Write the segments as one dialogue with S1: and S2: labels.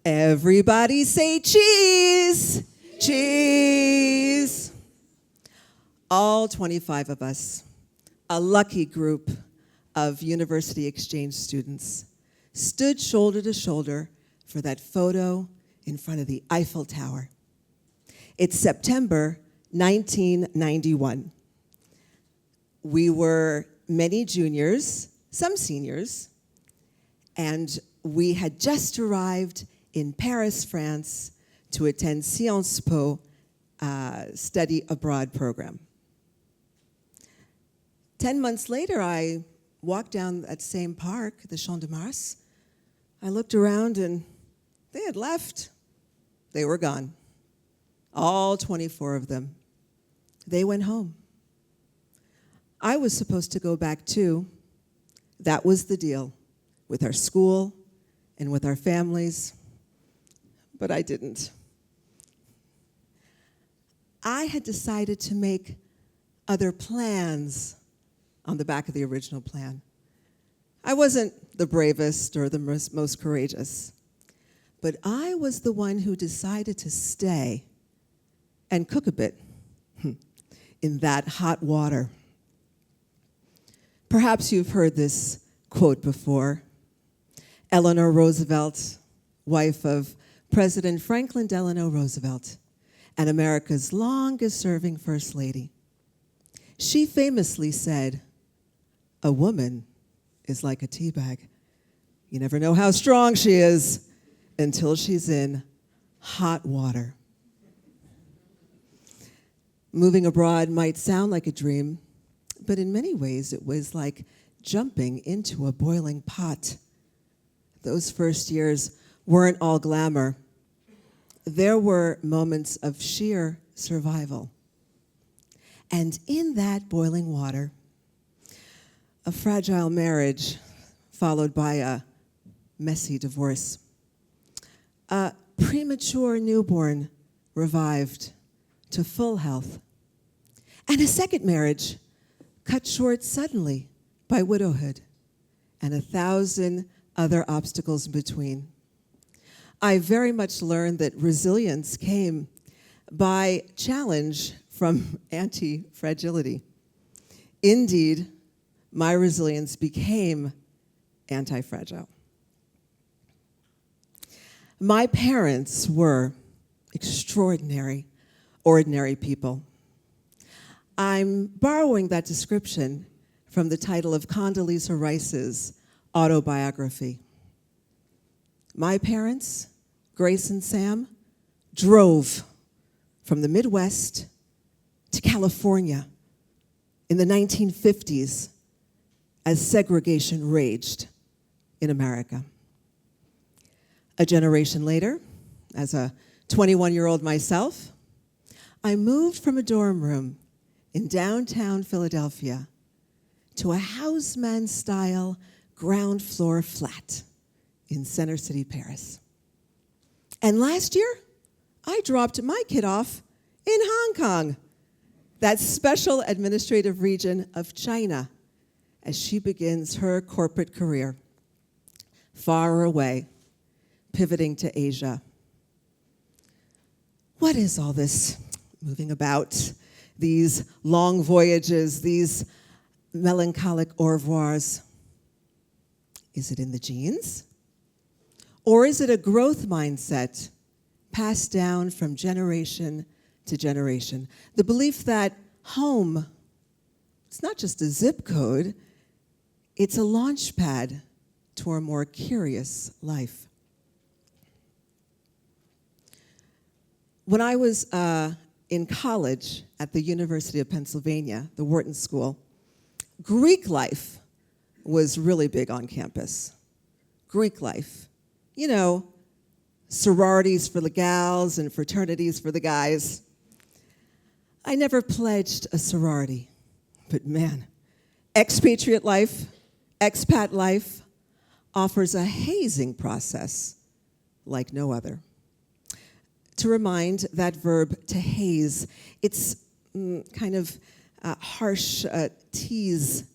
S1: Everybody say cheese! Cheese! All 25 of us, a lucky group of university exchange students, stood shoulder to shoulder for that photo in front of the Eiffel Tower. It's September 1991. We were many juniors, some seniors, and we had just arrived in Paris, France, to attend Sciences Po study abroad program. 10 months later, I walked down that same park, the Champ de Mars. I looked around and they had left. They were gone. All 24 of them. They went home. I was supposed to go back too. That was the deal with our school and with our families, but I didn't. I had decided to make other plans on the back of the original plan. I wasn't the bravest or the most courageous, but I was the one who decided to stay and cook a bit in that hot water. Perhaps you've heard this quote before. Eleanor Roosevelt, wife of President Franklin Delano Roosevelt, and America's longest-serving First Lady. She famously said, "A woman is like a tea bag. You never know how strong she is until she's in hot water." Moving abroad might sound like a dream, but in many ways it was like jumping into a boiling pot. Those first years weren't all glamour. There were moments of sheer survival. And in that boiling water, a fragile marriage followed by a messy divorce. A premature newborn revived to full health. And a second marriage cut short suddenly by widowhood and 1,000 other obstacles in between. I very much learned that resilience came by challenge from anti-fragility. Indeed, my resilience became anti-fragile. My parents were extraordinary, ordinary people. I'm borrowing that description from the title of Condoleezza Rice's autobiography. My parents, Grace and Sam, drove from the Midwest to California in the 1950s as segregation raged in America. A generation later, as a 21-year-old myself, I moved from a dorm room in downtown Philadelphia to a houseman-style ground floor flat in Center City, Paris. And last year, I dropped my kid off in Hong Kong, that special administrative region of China, as she begins her corporate career, far away, pivoting to Asia. What is all this moving about? These long voyages, these melancholic au revoirs? Is it in the genes? Or is it a growth mindset passed down from generation to generation? The belief that home, it's not just a zip code, it's a launch pad to a more curious life. When I was in college at the University of Pennsylvania, the Wharton School, Greek life was really big on campus. Greek life. You know, sororities for the gals and fraternities for the guys. I never pledged a sorority, but man, expatriate life, expat life offers a hazing process like no other. To remind, that verb to haze, it's kind of harsh tease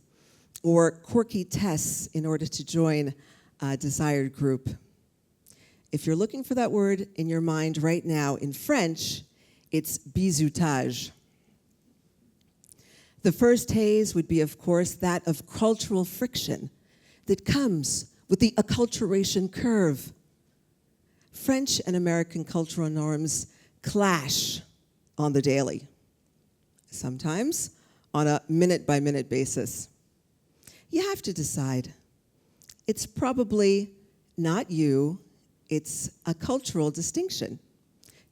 S1: or quirky tests in order to join a desired group. if you're looking for that word in your mind right now, in French, it's bizutage. The first haze would be, of course, that of cultural friction that comes with the acculturation curve. French and American cultural norms clash on the daily, sometimes on a minute-by-minute basis. You have to decide. It's probably not you, it's a cultural distinction.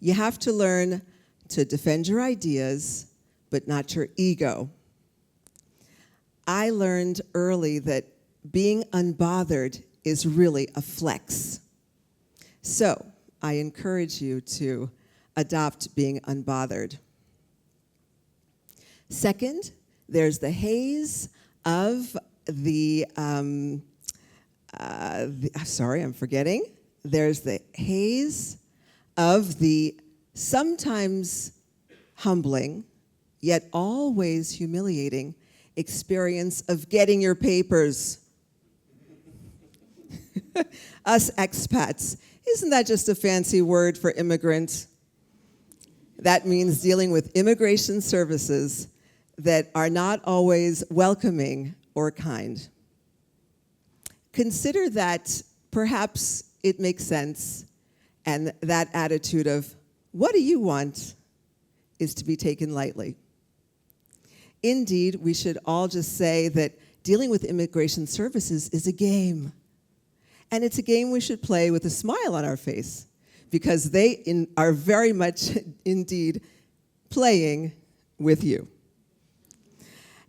S1: You have to learn to defend your ideas, but not your ego. I learned early that being unbothered is really a flex. So I encourage you to adopt being unbothered. Second, there's the haze of There's the haze of the sometimes humbling, yet always humiliating experience of getting your papers. Us expats, isn't that just a fancy word for immigrant? That means dealing with immigration services that are not always welcoming or kind. Consider that perhaps it makes sense, and that attitude of, what do you want, is to be taken lightly. Indeed, we should all just say that dealing with immigration services is a game. And it's a game we should play with a smile on our face, because they are very much indeed playing with you.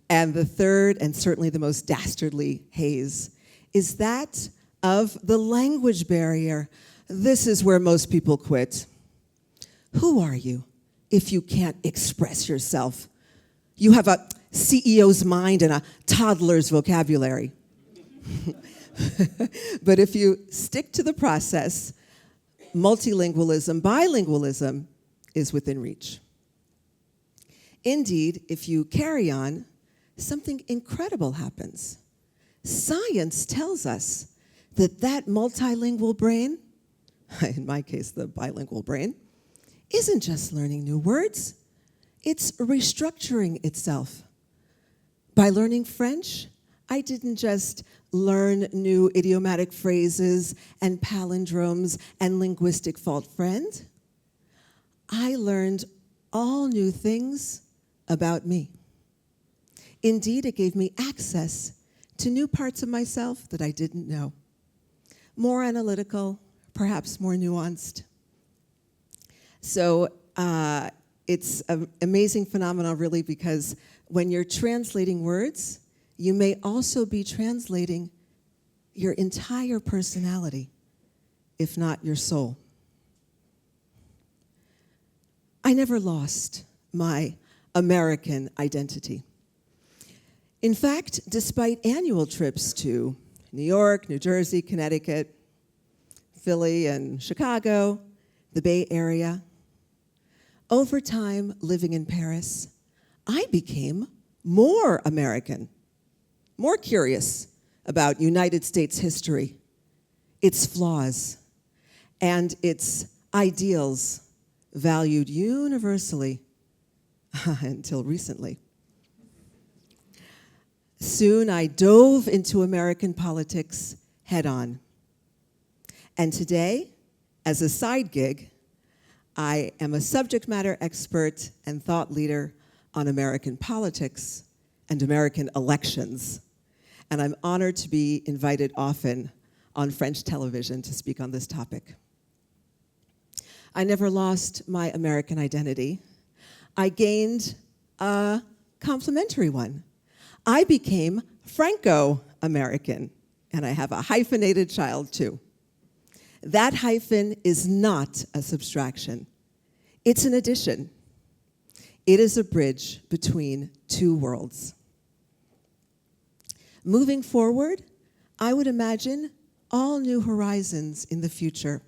S1: And the third, and certainly the most dastardly haze, is that of the language barrier. This is where most people quit. Who are you if you can't express yourself? You have a CEO's mind and a toddler's vocabulary. But if you stick to the process, multilingualism, bilingualism is within reach. Indeed, if you carry on, something incredible happens. Science tells us that multilingual brain, in my case, the bilingual brain, isn't just learning new words, it's restructuring itself. By learning French, I didn't just learn new idiomatic phrases and palindromes and linguistic fault friend. I learned all new things about me. Indeed, it gave me access to new parts of myself that I didn't know. More analytical, perhaps more nuanced. So it's an amazing phenomenon, really, because when you're translating words, you may also be translating your entire personality, if not your soul. I never lost my American identity. In fact, despite annual trips to New York, New Jersey, Connecticut, Philly, and Chicago, the Bay Area, over time living in Paris, I became more American, more curious about United States history, its flaws, and its ideals valued universally until recently. Soon I dove into American politics head on. And today, as a side gig, I am a subject matter expert and thought leader on American politics and American elections. And I'm honored to be invited often on French television to speak on this topic. I never lost my American identity. I gained a complementary one. I became Franco-American, and I have a hyphenated child too. That hyphen is not a subtraction. It's an addition. It is a bridge between two worlds. Moving forward, I would imagine all new horizons in the future.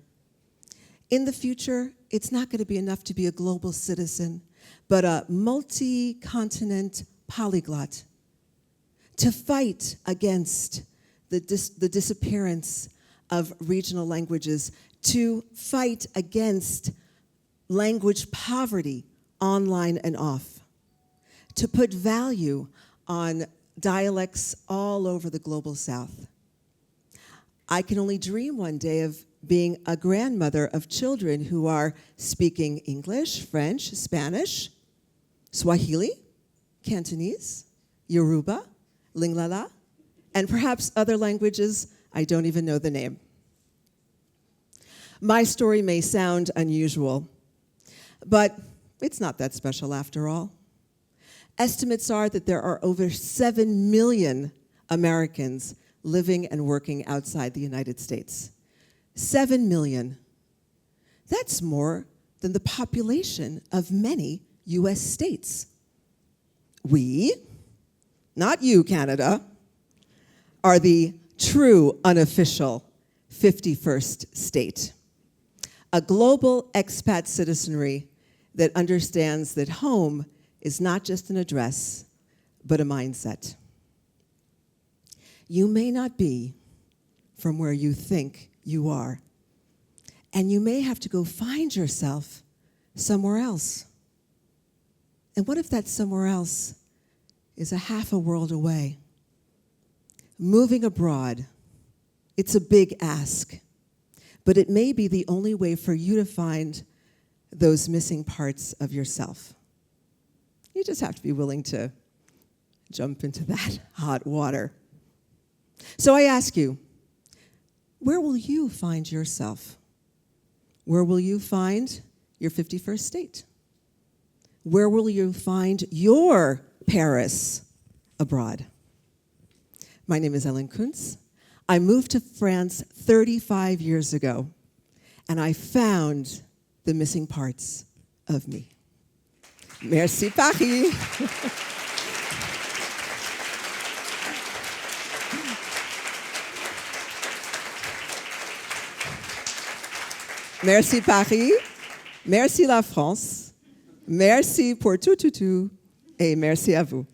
S1: In the future, it's not going to be enough to be a global citizen, but a multi-continent polyglot to fight against the disappearance of regional languages, to fight against language poverty online and off, to put value on dialects all over the global South. I can only dream one day of being a grandmother of children who are speaking English, French, Spanish, Swahili, Cantonese, Yoruba, Lingala, and perhaps other languages I don't even know the name. My story may sound unusual, but it's not that special after all. Estimates are that there are over 7 million Americans living and working outside the United States. 7 million. That's more than the population of many US states. We, not you, Canada, are the true unofficial 51st state. A global expat citizenry that understands that home is not just an address, but a mindset. You may not be from where you think you are, and you may have to go find yourself somewhere else. And what if that somewhere else is a half a world away? Moving abroad, it's a big ask, but it may be the only way for you to find those missing parts of yourself. You just have to be willing to jump into that hot water. So I ask you, where will you find yourself? Where will you find your 51st state? Where will you find your Paris abroad? My name is Ellen Kuntz. I moved to France 35 years ago, and I found the missing parts of me. Merci, Paris. Merci, Paris. Merci, la France. Merci pour tout, et merci à vous.